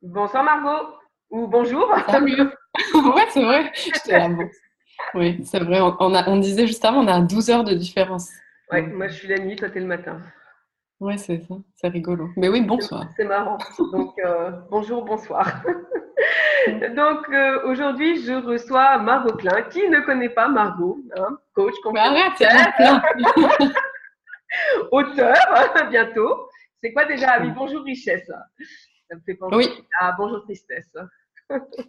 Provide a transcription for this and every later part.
Bonsoir Margot, ou bonjour. Salut! Ouais, c'est vrai. J'étais là, bon. Oui, c'est vrai. On disait juste avant, on a 12 heures de différence. Ouais, Donc, moi je suis la nuit, toi t'es le matin. ouais, c'est ça. C'est rigolo. Mais oui, bonsoir. C'est marrant. Donc bonjour, bonsoir. Mm. Donc aujourd'hui je reçois Margot Klein. Qui ne connaît pas Margot, hein, coach Mais arrête, il y en a conférencière, plein. auteur bientôt. C'est quoi déjà? Ah oui, Mm. bonjour richesse. Ça me fait penser Oui, à bonjour tristesse.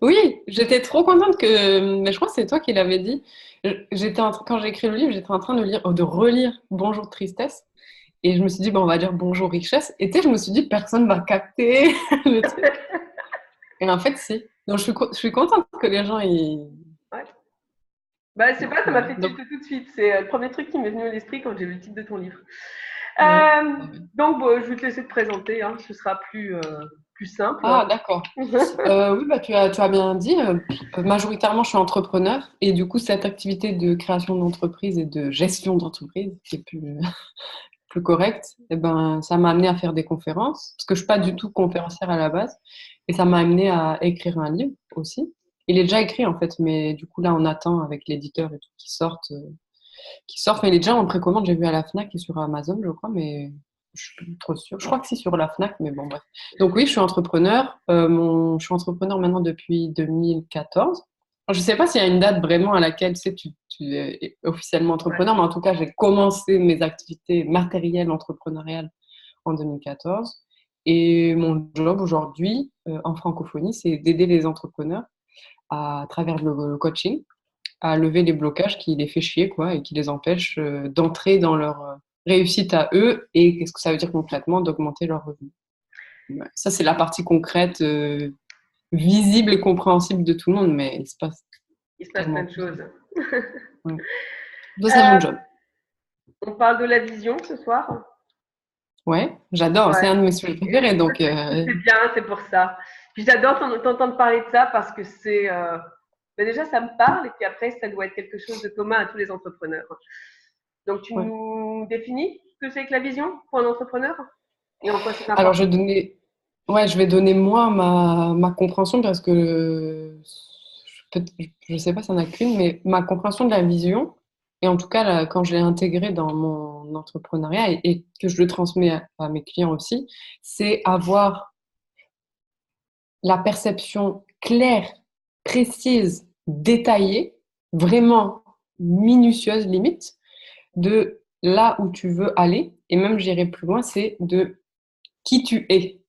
oui, j'étais trop contente que. Mais je crois que c'est toi qui l'avais dit. Quand j'ai écrit le livre, j'étais en train de lire, de relire Bonjour Tristesse. Et je me suis dit, bon, on va dire Bonjour Richesse. Et tu sais, je me suis dit, personne va capter le truc. Et en fait, si. Donc, je suis contente que les gens, ils. Ouais. Bah, je sais Bon, pas, ça m'a voilà. fait Donc, tilter tout de suite. C'est le premier truc qui m'est venu à l'esprit quand j'ai lu le titre de ton livre. ouais. Donc, bon, je vais te laisser te présenter, hein, ce sera plus simple. Ah, d'accord. Oui, bah, tu as bien dit. Majoritairement, je suis entrepreneur et du coup, cette activité de création d'entreprise et de gestion d'entreprise, qui est plus correcte, eh ben, ça m'a amené à faire des conférences parce que je suis pas du tout conférencière à la base et ça m'a amené à écrire un livre aussi. Il est déjà écrit en fait, mais du coup là, on attend avec l'éditeur et tout qui sortent. Mais il est déjà en précommande. J'ai vu à la Fnac et sur Amazon, je crois, mais je suis plus trop sûre. Je crois que c'est sur la Fnac, mais bon, bref. Donc oui, je suis entrepreneur. Je suis entrepreneur maintenant depuis 2014. Je ne sais pas s'il y a une date vraiment à laquelle tu es officiellement Ouais. entrepreneur, mais en tout cas, j'ai commencé mes activités matérielles entrepreneuriales en 2014. Et mon job aujourd'hui, en francophonie, c'est d'aider les entrepreneurs à travers le coaching à lever les blocages qui les fait chier, quoi, et qui les empêchent d'entrer dans leur réussite à eux. Et qu'est-ce que ça veut dire concrètement? D'augmenter leurs revenus. Ouais. Ça, c'est la partie concrète, visible et compréhensible de tout le monde, mais il se passe Il se passe tellement plein de plus. choses. Ouais. Ça, c'est mon Euh, job. on parle de la vision ce soir. Ouais, j'adore. C'est Ouais. un de mes sujets préférés, donc C'est bien, c'est pour ça. Puis j'adore t'entendre parler de ça parce que ben déjà ça me parle et puis après ça doit être quelque chose de commun à tous les entrepreneurs. Donc tu ouais. nous définis ce que c'est que la vision pour un entrepreneur et en quoi c'est Alors, important. je vais donner moi ma compréhension parce que je sais pas, ça n'a qu'une, mais ma compréhension de la vision, et en tout cas, là, quand je l'ai intégrée dans mon entrepreneuriat et que je le transmets à mes clients aussi, c'est avoir la perception claire, précise, détaillée, vraiment minutieuse limite, de là où tu veux aller. Et même, j'irai plus loin, c'est de qui tu es.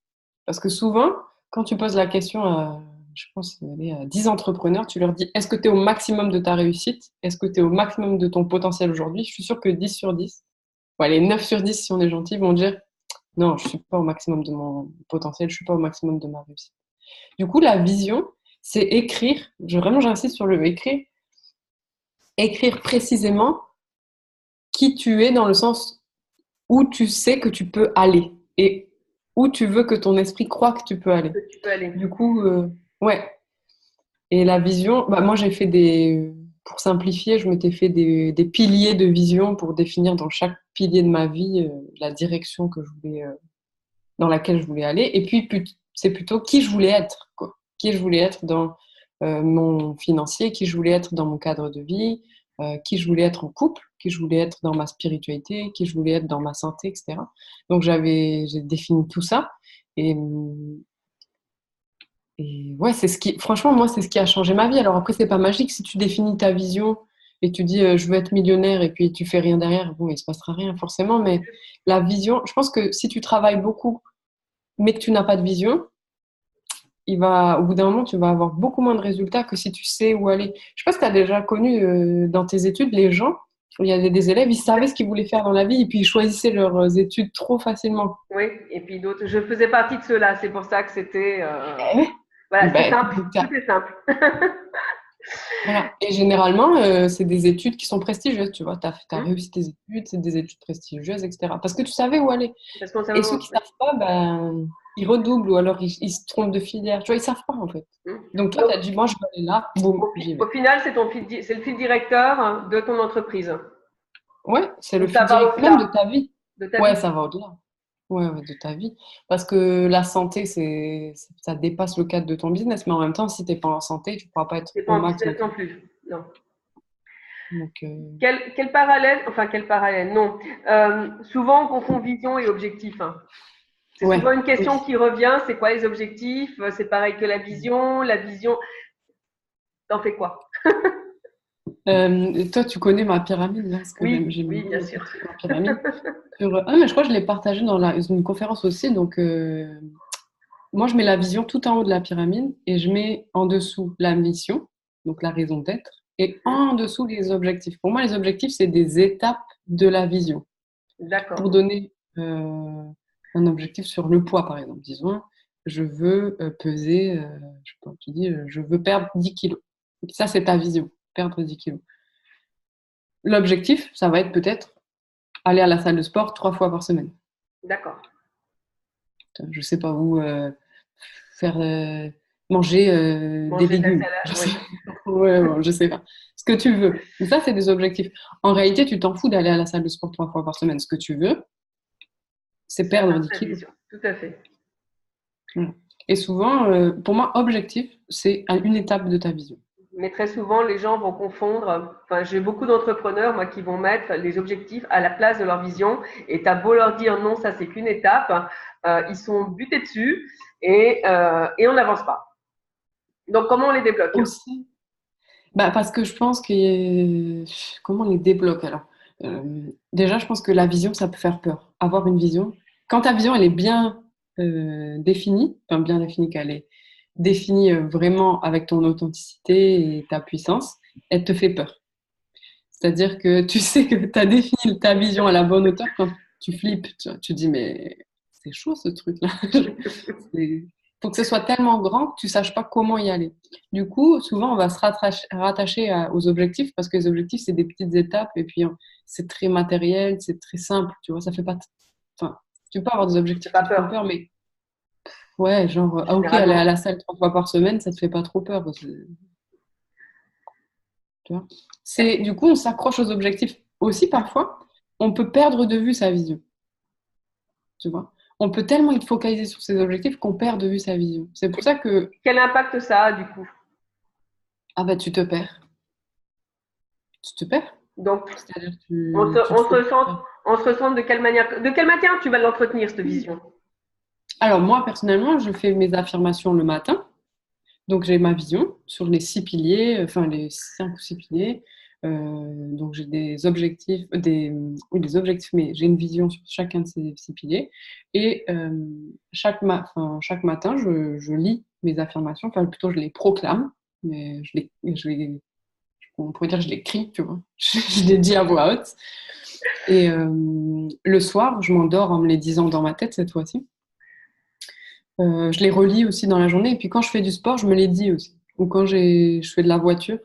Parce que souvent, quand tu poses la question à, je pense, à 10 entrepreneurs, tu leur dis, est-ce que tu es au maximum de ta réussite? Est-ce que tu es au maximum de ton potentiel aujourd'hui? Je suis sûre que 10 sur 10, ou allez, 9 sur 10 si on est gentil, vont dire, non, je suis pas au maximum de mon potentiel, je suis pas au maximum de ma réussite. Du coup, la vision, c'est écrire, vraiment j'insiste sur le écrire, écrire précisément qui tu es dans le sens où tu sais que tu peux aller et où tu veux que ton esprit croit que tu peux aller. Que tu peux aller. Du coup, ouais. Et la vision, bah, moi j'ai fait pour simplifier, je m'étais fait des piliers de vision pour définir dans chaque pilier de ma vie la direction que je voulais, dans laquelle je voulais aller. Et puis c'est plutôt qui je voulais être, quoi. Qui je voulais être dans mon financier, qui je voulais être dans mon cadre de vie, qui je voulais être en couple, qui je voulais être dans ma spiritualité, qui je voulais être dans ma santé, etc. Donc j'ai défini tout ça. Et, et ouais, franchement, moi, c'est ce qui a changé ma vie. Alors après, c'est pas magique si tu définis ta vision et tu dis je veux être millionnaire et puis tu fais rien derrière, bon, il se passera rien forcément. Mais la vision, je pense que si tu travailles beaucoup mais que tu n'as pas de vision, au bout d'un moment, tu vas avoir beaucoup moins de résultats que si tu sais où aller. Je sais pas si tu as déjà connu dans tes études les gens, il y avait des élèves, ils savaient ce qu'ils voulaient faire dans la vie et puis ils choisissaient leurs études trop facilement. Oui, et puis d'autres. Je faisais partie de ceux-là, c'est pour ça que c'était. Eh oui. Voilà, c'est Ben, simple, tout est simple. voilà. Et généralement, c'est des études qui sont prestigieuses, tu vois. Tu as Hum, réussi tes études, c'est des études prestigieuses, etc. Parce que tu savais où aller. Parce qu'on savait. Et ceux qui savent pas, ben, ils redoublent ou alors ils se trompent de filière. Tu vois, ils savent pas en fait. Hum. Donc toi, tu Donc, as dit, moi, je veux aller là, boum, j'y au vais. final, c'est le fil directeur de ton entreprise. Ouais, c'est Ou le ça fil va direct, même de au-delà ta vie. de ta Ouais, vie. ça va au-delà. Ouais, ouais, de ta vie. Parce que la santé, ça dépasse le cadre de ton business, mais en même temps, si tu n'es pas en santé, tu ne pourras pas être C'est pas au en max de business non ton. plus. Non. Donc, Quel parallèle, enfin quel parallèle, non. Souvent on confond vision et objectif, hein. C'est ouais, souvent une question oui. qui revient, c'est quoi les objectifs? C'est pareil que la vision, t'en fais quoi? Toi, tu connais ma pyramide, là, parce que Oui, j'aime oui, bien bien sûr. montrer ma pyramide. Ah, mais je crois que je l'ai partagé dans une conférence aussi. Donc, moi, je mets la vision tout en haut de la pyramide et je mets en dessous la mission, donc la raison d'être, et en dessous les objectifs. Pour moi, les objectifs, c'est des étapes de la vision. Pour D'accord, donner un objectif sur le poids, par exemple, disons, je veux peser, je sais pas, tu dis, je veux perdre 10 kilos. Ça, c'est ta vision, perdre 10 kilos. L'objectif, ça va être peut-être aller à la salle de sport 3 fois par semaine. d'accord. Je sais pas où, faire manger des Manger de la légumes. salade, Je oui. sais, ouais, bon, je sais pas. Ce que tu veux. Mais ça, c'est des objectifs. En réalité, tu t'en fous d'aller à la salle de sport 3 fois par semaine. Ce que tu veux, c'est C'est perdre atteindre 10 ta kilos. vision, tout à fait. Voilà. Et souvent, pour moi, objectif, c'est une étape de ta vision. Mais très souvent, les gens vont confondre. Enfin, j'ai beaucoup d'entrepreneurs, moi, qui vont mettre les objectifs à la place de leur vision. Et t'as beau leur dire non, ça c'est qu'une étape, ils sont butés dessus et on n'avance pas. Donc, comment on les débloque? Aussi, bah, parce que je pense que comment on les débloque alors? Déjà, je pense que la vision, ça peut faire peur. Avoir une vision. Quand ta vision, elle est bien définie, enfin bien définie, qu'elle est définie vraiment avec ton authenticité et ta puissance, elle te fait peur. C'est-à-dire que tu sais que tu as défini ta vision à la bonne hauteur quand tu flippes. Tu dis, mais c'est chaud ce truc-là. Il faut que ce soit tellement grand que tu saches pas comment y aller. Du coup, souvent, on va se rattacher aux objectifs parce que les objectifs, c'est des petites étapes et puis c'est très matériel, c'est très simple. Tu vois, ça fait pas. Enfin, tu peux avoir des C'est objectifs pas qui te font peur, peur, mais ouais, genre, ah, ok, aller à généralement. la salle 3 fois par semaine, ça te fait pas trop peur. Tu vois. Du coup, on s'accroche aux objectifs. Aussi, parfois, on peut perdre de vue sa vision. Tu vois. On peut tellement être focalisé sur ses objectifs qu'on perd de vue sa vision. C'est pour ça que, Quel impact ça a, du coup? ah bah, tu te perds. Tu te perds. Donc, C'est-à-dire que on se, tu te on se focalises. ressent, on se ressent de quelle manière tu vas l'entretenir, cette vision? Alors, moi, personnellement, je fais mes affirmations le matin. Donc, j'ai ma vision sur les 6 piliers, enfin, les 5 ou 6 piliers. Donc, j'ai des objectifs, oui, des objectifs, mais j'ai une vision sur chacun de ces 6 piliers. Et chaque matin, je lis mes affirmations, enfin, plutôt, je les proclame, mais on pourrait dire que je les crie, tu vois. Je les dis à voix haute. Et le soir, je m'endors en me les disant dans ma tête cette fois-ci. Je les relis aussi dans la journée. Et puis quand je fais du sport, je me les dis aussi. Ou quand je fais de la voiture,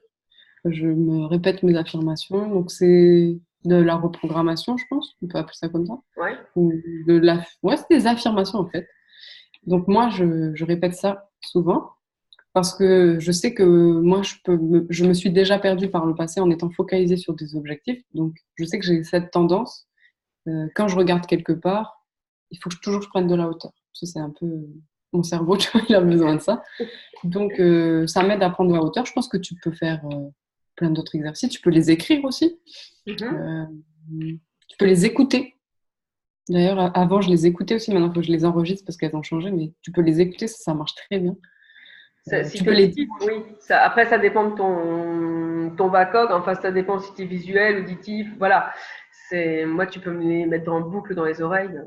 je me répète mes affirmations. Donc c'est de la reprogrammation, je pense. On peut appeler ça comme ça. Ouais. Ou ouais, c'est des affirmations en fait. Donc moi, je répète ça souvent parce que je sais que moi, je me suis déjà perdue par le passé en étant focalisée sur des objectifs. Donc je sais que j'ai cette tendance. Quand je regarde quelque part, il faut toujours que je prenne de la hauteur. Ça, c'est un peu mon cerveau, tu vois, il a besoin de ça. Donc, ça m'aide à prendre de la hauteur. Je pense que tu peux faire plein d'autres exercices. Tu peux les écrire aussi. Mhm. Euh, tu peux les écouter. D'ailleurs, avant, je les écoutais aussi. Maintenant, il faut que je les enregistre parce qu'elles ont changé. Mais tu peux les écouter, ça marche très bien. Si Tu tu peux le les dis, dire. oui. Après, ça dépend de ton VACOG. Enfin, ça dépend si tu es visuel, auditif. Voilà. Moi, tu peux me les mettre en boucle dans les oreilles.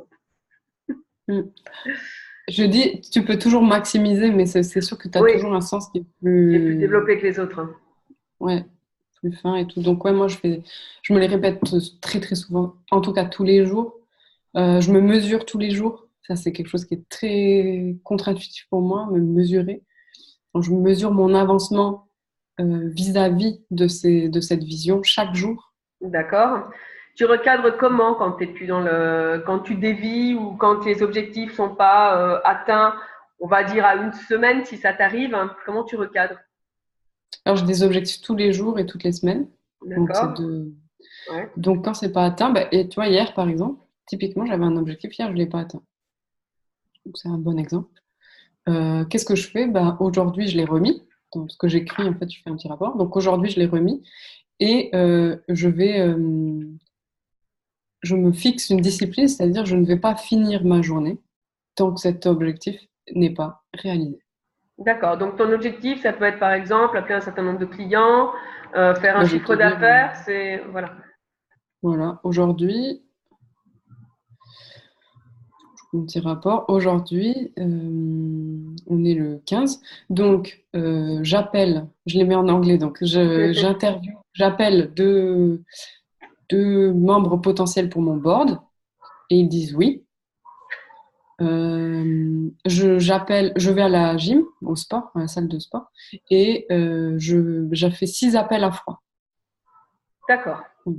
Mm. Je dis, tu peux toujours maximiser, mais c'est sûr que tu as Oui, toujours un sens qui est qui est plus plus, développé que les autres, hein. ouais, plus fin et tout. Donc, ouais, moi, je me les répète très, très souvent, en tout cas tous les jours. Je me mesure tous les jours. Ça, c'est quelque chose qui est très contre-intuitif pour moi, me mesurer. Donc, je mesure mon avancement vis-à-vis de cette vision chaque jour. D'accord. Tu recadres comment quand t'es plus quand tu dévis ou quand les objectifs sont pas atteints, on va dire à une semaine si ça t'arrive, hein. Comment tu recadres? Alors, j'ai des objectifs tous les jours et toutes les semaines. Donc, D'accord. Ouais. donc quand c'est pas atteint, bah, et tu vois, hier, par exemple, typiquement, j'avais un objectif, hier, je l'ai pas atteint. Donc, c'est un bon exemple. Qu'est-ce que je fais? Ben, aujourd'hui, je l'ai remis. Donc, ce que j'écris, en fait, je fais un petit rapport. Donc, aujourd'hui, je l'ai remis et je me fixe une discipline, c'est-à-dire je ne vais pas finir ma journée tant que cet objectif n'est pas réalisé. D'accord. Donc, ton objectif, ça peut être par exemple appeler un certain nombre de clients, faire un Ben, je vais te chiffre dire, d'affaires. C'est voilà. voilà, aujourd'hui, mon petit rapport. Aujourd'hui, on est le 15. Donc, j'appelle, je les mets en anglais, donc j'appelle deux membres potentiels pour mon board et ils disent oui. Je vais à la gym, au sport, à la salle de sport, et j'ai fait 6 appels à froid. D'accord. Donc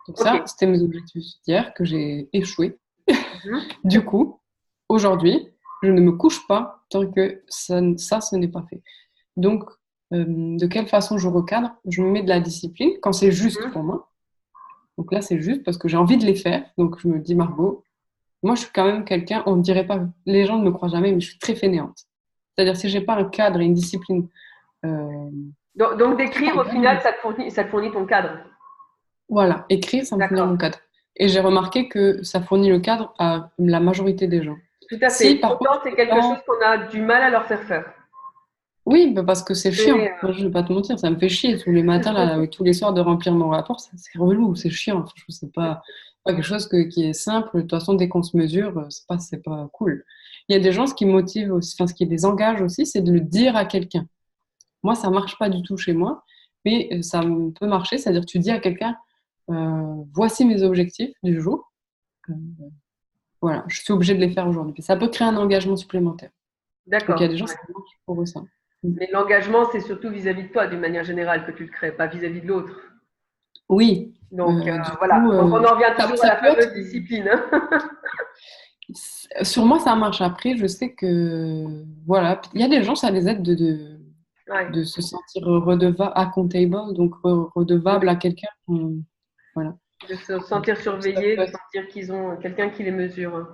Ok. ça, c'était mes objectifs d'hier que j'ai échoué. Mhm. Du coup, aujourd'hui, je ne me couche pas tant que ce n'est pas fait. Donc, de quelle façon je recadre? Je me mets de la discipline quand c'est juste Mhm. pour moi. Donc là, c'est juste parce que j'ai envie de les faire. Donc, je me dis, Margot, moi, je suis quand même quelqu'un, on ne dirait pas, les gens ne me croient jamais, mais je suis très fainéante. C'est-à-dire, si j'ai pas un cadre et une discipline euh, Donc, d'écrire, au final, bien, ça te fournit ton cadre. voilà, écrire, ça me fournit D'accord. mon cadre. Et j'ai remarqué que ça fournit le cadre à la majorité des gens. Tout à Si, fait. par contre, Pourtant, je c'est peux quelque pas. chose qu'on a du mal à leur faire faire. Oui, bah parce que c'est C'est, chiant. Moi, je vais pas te mentir, ça me fait chier tous les matins, là, tous les soirs de remplir mon rapport. C'est relou, c'est chiant. Franchement, c'est pas quelque chose qui est simple. De toute façon, dès qu'on se mesure, c'est pas cool. Il y a des gens, ce qui motive aussi, enfin, ce qui les engage aussi, c'est de le dire à quelqu'un. Moi, ça marche pas du tout chez moi, mais peut marcher. C'est-à-dire, tu dis à quelqu'un, voici mes objectifs du jour. Euh, voilà, je suis obligée de les faire aujourd'hui. Ça peut créer un engagement supplémentaire. Donc, il y a d'accord. des gens, Ouais. ça marche pour eux, ça. Mm. Mais l'engagement, c'est surtout vis-à-vis de toi, d'une manière générale, que tu le crées, pas vis-à-vis de l'autre. Oui, Donc, du voilà. coup, Donc, on en revient ça, toujours à ça la peut être. fameuse discipline, hein. Sur moi, ça marche. Après, je sais que, voilà, il y a des gens, ça les aide Ouais. de se sentir accountable, donc redevable à quelqu'un. Voilà. De se sentir Ça surveillés, peut de être. sentir qu'ils ont quelqu'un qui les mesure.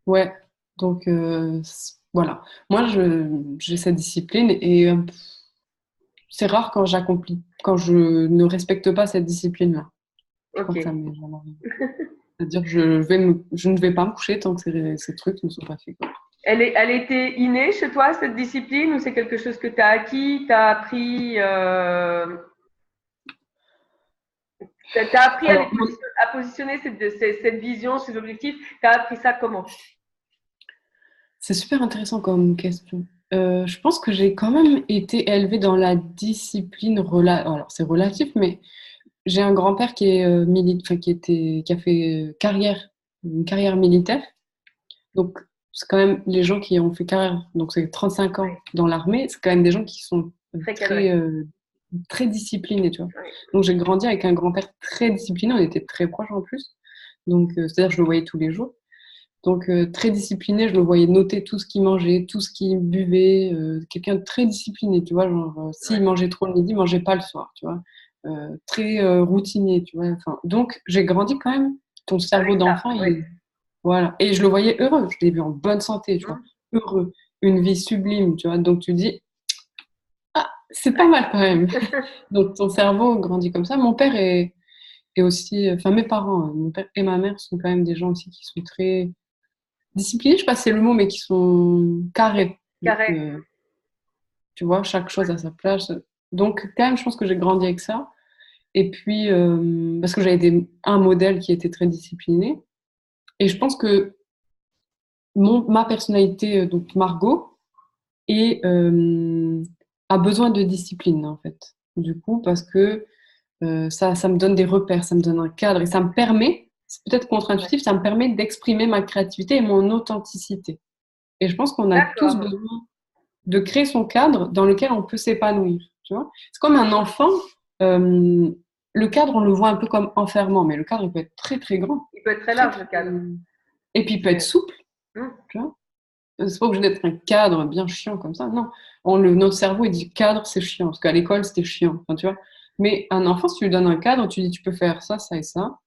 Ouais. Donc, voilà. Moi, j'ai cette discipline et c'est rare quand je ne respecte pas cette discipline-là. Je crois Ok. que ça m'est jamais arrivé. C'est-à-dire que je ne vais pas me coucher tant que ces trucs ne sont pas faits, quoi. Elle était innée chez toi, cette discipline, ou c'est quelque chose que tu as acquis, tu as appris, t'as appris à, Alors, à positionner cette vision, ces objectifs, tu as appris ça comment? c'est super intéressant comme question. Je pense que j'ai quand même été élevée dans la discipline alors c'est relatif, mais j'ai un grand-père qui est enfin, qui a fait une carrière militaire. Donc c'est quand même les gens qui ont fait carrière, donc c'est 35 ans Ouais, dans l'armée, c'est quand même des gens qui sont très cadré. très très disciplinés, tu vois. Ouais. Donc j'ai grandi avec un grand-père très discipliné, on était très proches en plus. Donc c'est-à-dire je le voyais tous les jours. Donc, très discipliné, je le voyais noter tout ce qu'il mangeait, tout ce qu'il buvait. Quelqu'un de très discipliné, tu vois. Genre, s'il Ouais. mangeait trop le midi, il mangeait pas le soir, tu vois. Très routinier, tu vois. Enfin, donc, j'ai grandi quand même. Ton cerveau Avec ça, d'enfant, oui. voilà. Et je le voyais heureux. Je l'ai vu en bonne santé, tu vois. Mmh. Heureux. Une vie sublime, tu vois. Donc, tu dis, ah, c'est pas mal quand même. Donc, ton cerveau grandit comme ça. Mon père est aussi, enfin, mes parents, mon père et ma mère sont quand même des gens aussi qui sont très disciplinés, je sais pas si c'est le mot, mais qui sont carrés. Donc, Carré. tu vois, chaque chose à sa place. Donc, quand même, je pense que j'ai grandi avec ça. Et puis, parce que j'avais un modèle qui était très discipliné. Et je pense que ma personnalité, donc Margot, a besoin de discipline, en fait. Du coup, parce que ça me donne des repères, ça me donne un cadre et ça me permet, c'est peut-être Ouais. contre-intuitif, ça me permet d'exprimer ma créativité et mon authenticité. Et je pense qu'on a tous D'accord. besoin de créer son cadre dans lequel on peut s'épanouir. Tu vois, c'est comme un enfant. euh, le cadre, on le voit un peu comme enfermant, mais le cadre, il peut être très très grand, Il peut être très très large, très. le cadre. Et puis il peut être C'est souple. mmh. Tu vois, c'est pas obligé d'être un cadre bien chiant comme ça. Non, notre cerveau il dit cadre, c'est chiant parce qu'à l'école c'était chiant. Enfin, tu vois. Mais un enfant, si tu lui donnes un cadre, tu dis tu peux faire ça, ça et ça,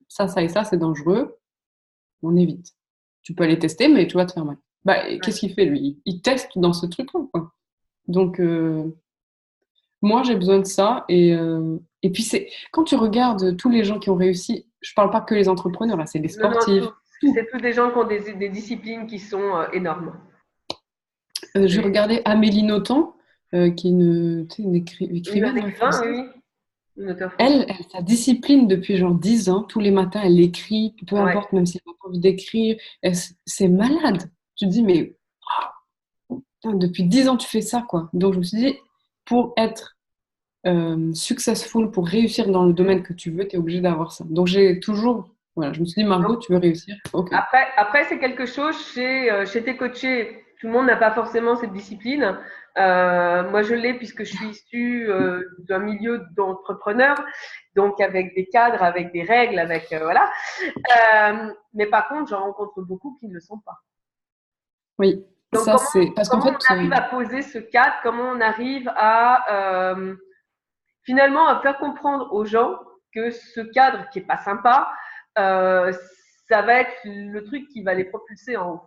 ça et ça, c'est dangereux, on évite. tu peux aller tester, mais tu vas te faire mal. Bah, Ouais. qu'est-ce qu'il fait, lui? Il teste dans ce truc-là, quoi. Donc, moi, j'ai besoin de ça. Et puis, quand tu regardes tous les gens qui ont réussi, je parle pas que les entrepreneurs, là, c'est les Non, non, sportifs, tout. c'est tous des gens qui ont des disciplines qui sont énormes. Je C'est regardais Amélie Nothomb, qui est tu sais, une une écrivaine écrivain, française. oui, oui, une auteure française. Elle, sa discipline depuis genre 10 ans, tous les matins, elle écrit, peu Ouais. importe, même si elle n'a pas envie d'écrire, c'est malade. Tu te dis, mais putain, depuis 10 ans, tu fais ça, quoi. Donc, je me suis dit, pour être successful, pour réussir dans le domaine que tu veux, tu es obligé d'avoir ça. Donc, j'ai toujours, voilà, je me suis dit, Donc, Margot, tu veux réussir? Ok. après c'est quelque chose chez tes coachés. Tout le monde n'a pas forcément cette discipline. Moi, je l'ai puisque je suis issue d'un milieu d'entrepreneurs, donc avec des cadres, avec des règles, avec voilà. Mais par contre, j'en rencontre beaucoup qui ne le sont pas. Oui, Donc, ça, c'est parce qu'en comment fait, on arrive à poser ce cadre? Comment on arrive à finalement à faire comprendre aux gens que ce cadre qui est pas sympa, euh, ça va être le truc qui va les propulser en haut.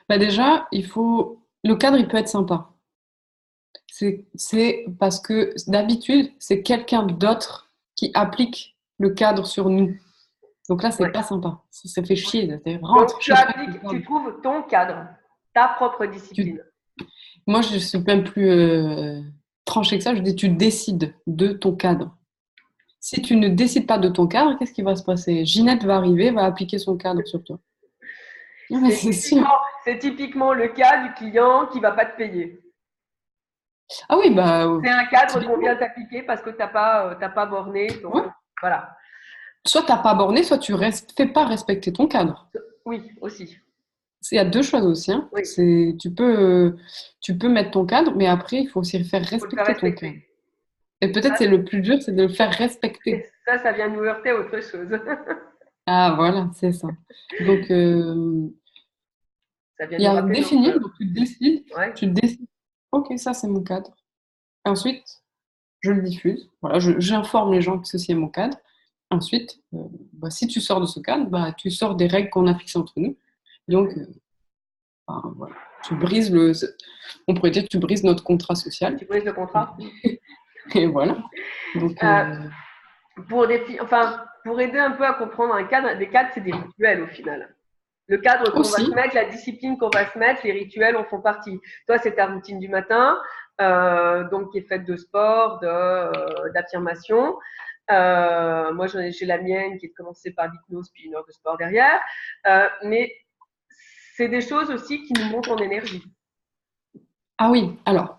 bah déjà, le cadre, il peut être sympa. C'est parce que d'habitude, c'est quelqu'un d'autre qui applique le cadre sur nous. Donc là, c'est Ouais. pas sympa. Ça fait chier. Donc Rentre, tu chauffe-toi avec le appliques, tu cadre. trouves ton cadre, ta propre Tu- discipline. Moi, je suis même plus tranchée que ça. Je dis, tu décides de ton cadre. Si tu ne décides pas de ton cadre, qu'est-ce qui va se passer? Ginette va arriver, va appliquer son cadre sur toi. Ah, mais C'est c'est sûr. typiquement, c'est typiquement le cas du client qui va pas te payer. Ah oui, bah, C'est un cadre qu'on typiquement. vient t'appliquer parce que t'as pas borné Ouais. ton, voilà. Soit t'as pas borné, soit tu fais pas respecter ton cadre. Oui, aussi. Il y a deux choses aussi, hein. Oui, Tu peux mettre ton cadre, mais après, il faut aussi faire il faut le faire respecter ton cadre. respecter. Et peut-être c'est le plus dur, c'est de le faire respecter. Ça vient nous heurter à autre chose. Ah, voilà, c'est ça. Donc, Ça vient il y nous a rappeler définir, notre. donc tu décides, Ouais. tu décides, ok, ça c'est mon cadre. Et ensuite, je le diffuse. Voilà, j'informe les gens que ceci est mon cadre. Ensuite, bah, si tu sors de ce cadre, bah, tu sors des règles qu'on a fixées entre nous. Donc, voilà, on pourrait dire que tu brises notre contrat social. Tu brises le contrat. Et voilà. Donc, Euh, pour aider un peu à comprendre un cadre, des cadres, c'est des rituels au final. Le cadre qu'on va se aussi, mettre, la discipline qu'on va se mettre, les rituels en font partie. Toi, c'est ta routine du matin, donc qui est faite de sport, d'affirmation. Moi, j'ai la mienne qui est de commencer par l'hypnose puis une heure de sport derrière. Mais c'est des choses aussi qui nous montent en énergie. ah oui, alors,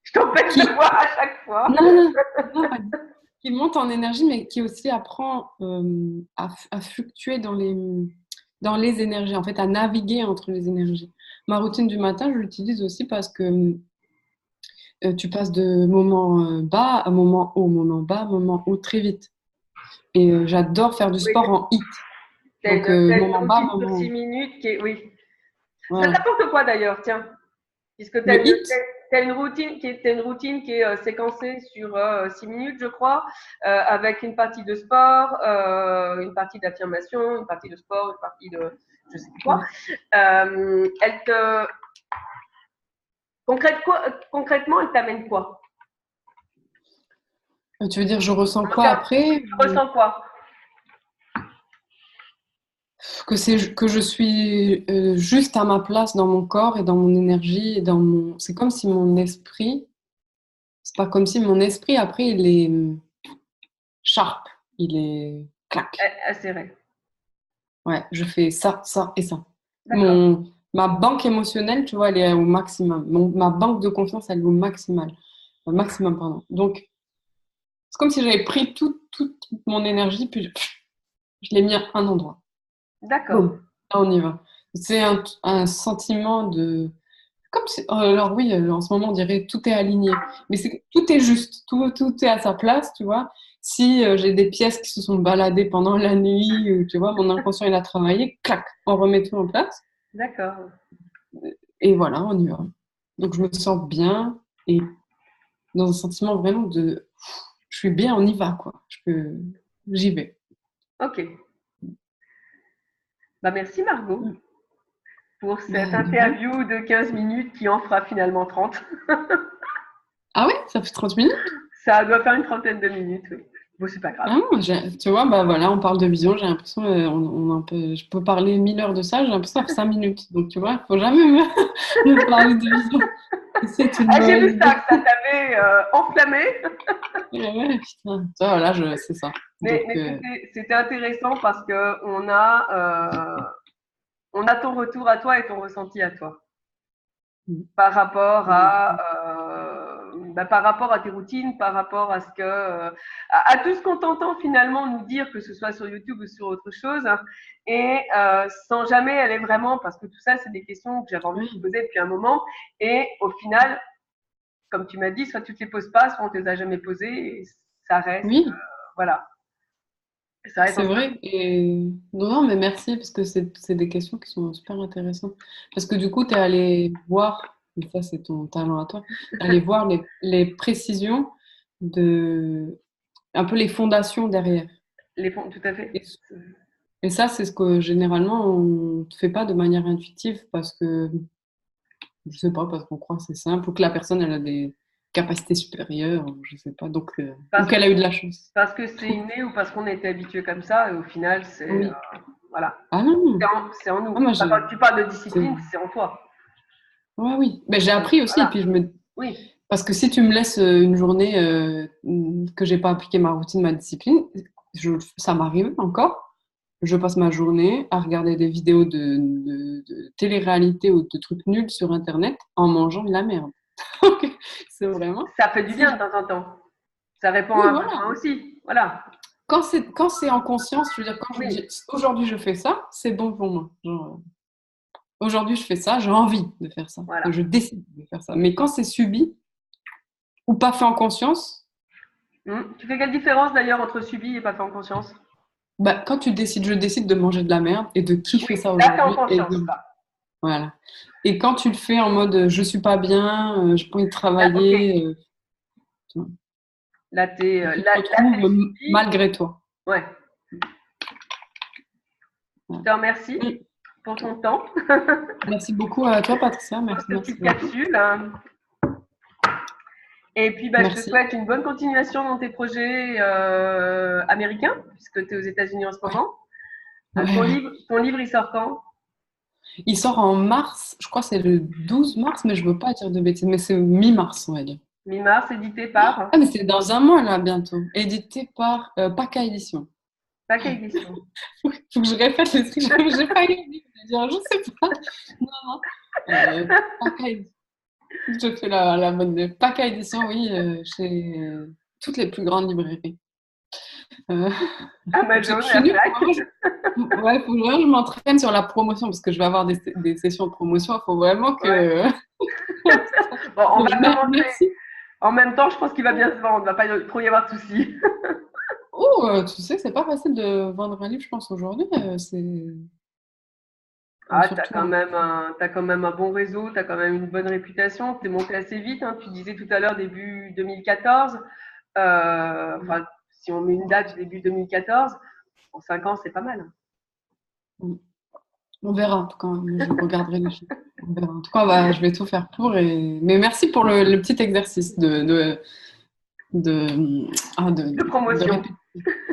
Je t'empêche de qui, voir à chaque fois. non, non, non, qui monte en énergie, mais qui aussi apprend à fluctuer dans les énergies, en fait, à naviguer entre les énergies. Ma routine du matin, je l'utilise aussi parce que tu passes de moment bas à moment bas, moment haut très vite. Et j'adore faire du Oui, sport en hit. t'as Donc, une moment bas, routine sur moment six haut. minutes qui est, oui. C'est Voilà. n'importe quoi d'ailleurs, tiens. Puisque tu Le hit, as une routine qui est séquencée sur 6 minutes, je crois, avec une partie de sport, une partie d'affirmation, une partie de sport, une partie de je sais plus quoi. ouais. Elle te concrètement, elle t'amène quoi? Tu veux dire, je ressens En quoi termes, après? tu ressens quoi? Que je suis juste à ma place dans mon corps et dans mon énergie et dans mon. C'est comme si mon esprit. C'est pas comme si mon esprit après il est sharp, il est clac. Acéré. Ouais, je fais ça, ça et ça. D'accord. Ma banque émotionnelle, tu vois, elle est au maximum. Ma banque de confiance, elle est au maximal. Au maximum, pardon. Donc, c'est comme si j'avais pris toute mon énergie, puis je l'ai mis à un endroit. D'accord. Boum, là on y va. C'est un sentiment de. Comme si, alors oui, en ce moment on dirait tout est aligné, mais tout est juste, tout est à sa place, tu vois. Si j'ai des pièces qui se sont baladées pendant la nuit, tu vois, mon inconscient il a travaillé, clac, on remet tout en place, D'accord. et voilà, on y va. Donc je me sens bien et dans un sentiment vraiment de, je suis bien, on y va, quoi. J'y vais. Ok. Bah, merci Margot pour cette Bah, de rien. interview de 15 minutes qui en fera finalement 30. Ah ouais, ça fait 30 minutes? Ça doit faire une trentaine de minutes, oui. Bon, c'est pas grave. Ah, tu vois, bah voilà, on parle de vision, j'ai l'impression, je peux parler 1000 heures de ça, j'ai l'impression que ça fait 5 minutes. Donc tu vois, il faut jamais me parler de vision. C'est une Ah, j'ai mauvaise vu ça, idée. que ça t'avait enflammé. Ouais, ouais, putain. Tu vois, voilà, c'est ça. Donc, Mais c'était intéressant parce que on a ton retour à toi et ton ressenti à toi par rapport par rapport à tes routines, par rapport à ce que à tout ce qu'on t'entend finalement nous dire, que ce soit sur YouTube ou sur autre chose, hein, et sans jamais aller vraiment, parce que tout ça c'est des questions que j'avais envie de te oui, poser depuis un moment, et au final, comme tu m'as dit, soit tu te les poses pas, soit on te les a jamais posées, et ça reste, oui, voilà, ça reste c'est entre vrai. Et non, non, mais merci, parce que c'est des questions qui sont super intéressantes. Parce que du coup, tu es allé voir, et ça c'est ton talent à toi, aller voir les précisions de, un peu les fondations derrière. les fonds, tout à fait. Et, et ça, c'est ce que généralement on ne fait pas de manière intuitive parce que, je sais pas, parce qu'on croit que c'est simple ou que la personne elle a des capacités supérieures, ou je sais pas, donc, ou Parce que qu'elle a eu de la chance. parce que c'est inné ou parce qu'on était habitué comme ça, et au final, c'est Oui. voilà, Ah non, c'est en ah, nous. moi Enfin, quand tu parles de c'est- discipline, c'est en toi. ouais, oui. Mais j'ai appris aussi, et Voilà, puis oui, parce que si tu me laisses une journée que j'ai pas appliqué ma routine, ma discipline, ça m'arrive encore. Je passe ma journée à regarder des vidéos de télé-réalité ou de trucs nuls sur Internet en mangeant de la merde. Donc, c'est vraiment. ça fait du bien Si, de temps en temps. Ça répond oui, à un voilà. besoin aussi. Voilà, Quand c'est en conscience, je veux dire, quand je oui, dis aujourd'hui je fais ça, c'est bon pour moi. Genre, aujourd'hui je fais ça, j'ai envie de faire ça. voilà. Je décide de faire ça. Mais quand c'est subi ou pas fait en conscience, Tu fais quelle différence d'ailleurs entre subi et pas fait en conscience? bah, quand tu décides, je décide de manger de la merde et de Oui, kiffer ça là, t'es en aujourd'hui. conscience, là. Voilà. Et quand tu le fais en mode je suis pas bien, j'ai pas envie de Là, ok. travailler, tu vois, et tu te Là, retrouves t'es subi. malgré toi. Ouais. Je Voilà. te remercie Mm. pour ton temps Merci beaucoup à toi, Patricia. pour Merci, cette merci petite beaucoup. capsule. Et puis, bah, je te Merci. souhaite une bonne continuation dans tes projets américains, puisque tu es aux États-Unis en ce Ouais. moment. Ouais, ouais. Ton livre, il sort quand? Il sort en mars, je crois que c'est le 12 mars, mais je veux pas dire de bêtises, mais c'est mi-mars, on va dire. Mi-mars, édité par Ah, mais c'est dans un mois, là, bientôt. Édité par PACA Édition. Paquet Édition. Faut que je répète les trucs. J'ai pas eu le livre, je vais dire, je sais pas. Non, non. PACA Édition. Je fais la bonne. PACA Édition, oui, chez toutes les plus grandes librairies. Euh, je Amazon, suis la nulle. FNAC. Ouais, faut vraiment que je m'entraîne sur la promotion parce que je vais avoir des sessions de promotion. Il faut vraiment Ouais. que. Bon, on va commencer. Merci. En même temps, je pense qu'il va bien se vendre. Il ne va pas trop y avoir de soucis. Oh, tu sais, c'est pas facile de vendre un livre, je pense, aujourd'hui. Ah, Surtout. t'as quand même un bon réseau, tu as quand même une bonne réputation. Tu es monté assez vite, hein. Tu disais tout à l'heure début 2014. Enfin, si on met une date début 2014, en 5 ans, c'est pas mal. On verra, en tout cas. Je regarderai les chiffres. On verra. En tout cas, je vais tout faire pour. Mais merci pour le petit exercice De de promotion. répéter.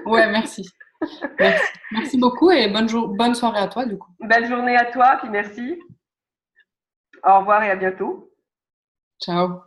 Ouais, merci. Merci. Merci beaucoup et bonne soirée à toi, du coup. Belle journée à toi, puis merci. Au revoir et à bientôt. Ciao.